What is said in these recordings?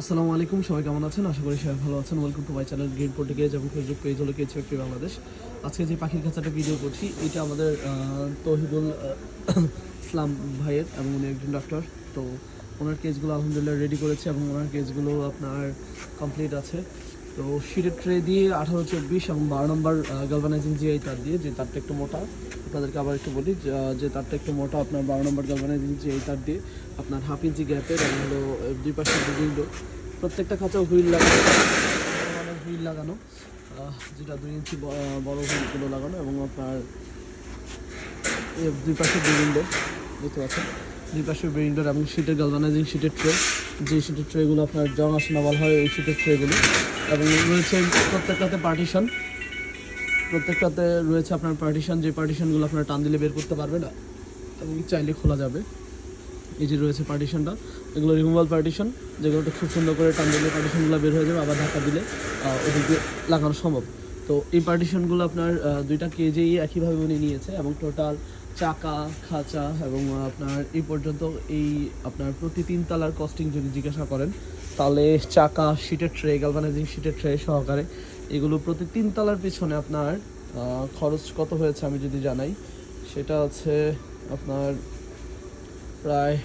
আসসালামু আলাইকুম, সবাই কেমন আছেন? আশা করি সবাই ভালো আছেন। Welcome to my channel green Portuguese এবং ফেসবুক পেজ হলো কেজ ফ্যাক্টরি বাংলাদেশ। আজকে যে পাখির খাঁচাটা ভিডিও করছি এটা আমাদের তৌহিদুল ইসলাম ভাইয়ের, এবং উনি একজন ডাক্তার। তো ওনার কেজগুলো আলহামদুলিল্লাহ রেডি করেছে এবং ওনার কেজগুলো আপনার কমপ্লিট আছে। তো শিটের ট্রে দিয়ে 18-24 এবং 12 নম্বর গালভানাইজিং জিআই তার দিয়ে, যে তারটা একটু মোটা, আপনাদেরকে আবার একটু বলি যে তারটা একটু মোটা, আপনার 12 নম্বর গালভানাইজিং জিআই তার দিয়ে আপনার হাফ ইঞ্চি গ্যাপের, এবং হলো দুই পাশে উইন্ডো, প্রত্যেকটা খাঁচা হুইল লাগানো, হুইল লাগানো, যেটা 2 ইঞ্চি বড় হুইলগুলো লাগানো, এবং আপনার দুই পাশে উইন্ডো দেখতে পাচ্ছেন, দুই পাশে উইন্ডোর, এবং শীটের গালভানাইজিং শীটের ট্রে, যে শীটের ট্রেগুলো আপনার জং আসনা বলা হয় ওই শীটের ট্রেগুলো, এবং রয়েছে প্রত্যেকটাতে পার্টিশন, প্রত্যেকটাতে রয়েছে আপনার পার্টিশন, যে পার্টিশনগুলো আপনার টান দিলে বের করতে পারবে না এবং চাইলে খোলা যাবে। এই যে রয়েছে পার্টিশনটা, এগুলো রিমুভাল পার্টিশন, যেগুলোতে খুব সুন্দর করে টান দিলে পার্টিশনগুলো বের হয়ে যাবে, আবার ধাক্কা দিলে ওদিকে লাগানো সম্ভব। তো এই পার্টিশনগুলো আপনার দুইটা কেজেই একইভাবে উনি নিয়েছে, এবং টোটাল চাকা, খাঁচা এবং আপনার এই পর্যন্ত এই আপনার প্রতি 3 তলার কস্টিং যদি জিজ্ঞাসা করেন, তাহলে চাকা, শীটের ট্রে, গালভানাইজিং শীটের ট্রে সহকারে এগুলো প্রতি 3 তলার পিছনে আপনার খরচ কত হয়েছে আমি যদি জানাই, সেটা হচ্ছে আপনার প্রায়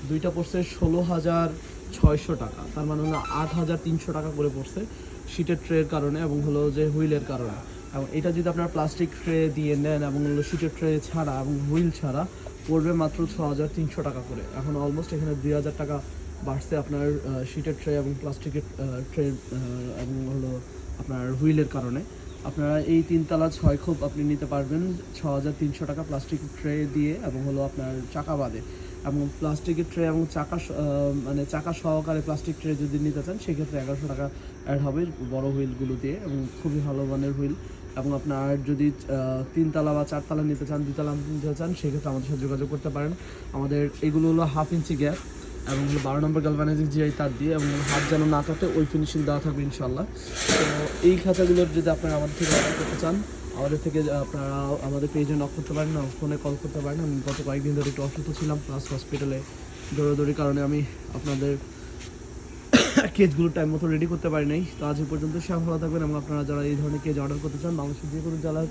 দুইটা পড়ছে 16,600 টাকা, তার মানে হলো 8,300 টাকা করে পড়ছে শীটের ট্রের কারণে এবং হলো যে হুইলের কারণে। এবং এটা যদি আপনার প্লাস্টিক ট্রে দিয়ে নেন এবং হলো শীটের ট্রে ছাড়া এবং হুইল ছাড়া, পড়বে মাত্র 6,300 টাকা করে। এখন অলমোস্ট এখানে 2,000 টাকা বাড়ছে আপনার শীটের ট্রে এবং প্লাস্টিকের ট্রে এবং হলো আপনার হুইলের কারণে। আপনারা এই 3 তলা 6 খোপ আপনি নিতে পারবেন 6,300 টাকা প্লাস্টিক ট্রে দিয়ে, এবং হলো আপনার চাকা বাদে, এবং প্লাস্টিকের ট্রে এবং চাকা মানে চাকা সহকারে প্লাস্টিক ট্রে যদি নিতে চান সেক্ষেত্রে 1,100 টাকা অ্যাড হবে বড় হুইলগুলো দিয়ে, এবং খুবই ভালো মানের হুইল। এবং আপনার যদি 3 তলা বা 4 তলা নিতে চান, 2 তলা নিতে চান, সেক্ষেত্রে আমাদের সাথে যোগাযোগ করতে পারেন। আমাদের এগুলো হলো হাফ ইঞ্চি গ্যাপ এবং হলো 12 নম্বর গালভানাইজিং জিআই তার দিয়ে, এবং হাত যেন না কাটে ওই ফিনিশিং দেওয়া থাকবে ইনশাল্লাহ। তো এই খাঁচাগুলোর যদি আপনারা আমাদের থেকে অর্ডার করতে চান, আমাদের থেকে আপনারা আমাদের পেজে নক করতে পারেন, না ফোনে কল করতে পারেন। আমি গত কয়েকদিন ধরে একটু অসুস্থ ছিলাম, প্লাস হসপিটালে দৌড়াদৌড়ির কারণে আমি আপনাদের কেজগুলো টাইম মতো রেডি করতে পারি নাই। তো আজ এই পর্যন্ত সব ভালো থাকবেন, এবং আপনারা যারা এই ধরনের কেজ অর্ডার করতে চান, বাংলাদেশের যে কোনো জেলার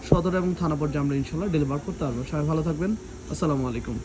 সদর এবং থানা পর্যায়ে আমরা ইনশাল্লাহ ডেলিভার করতে পারবো। সবাই ভালো থাকবেন। আসসালামু আলাইকুম।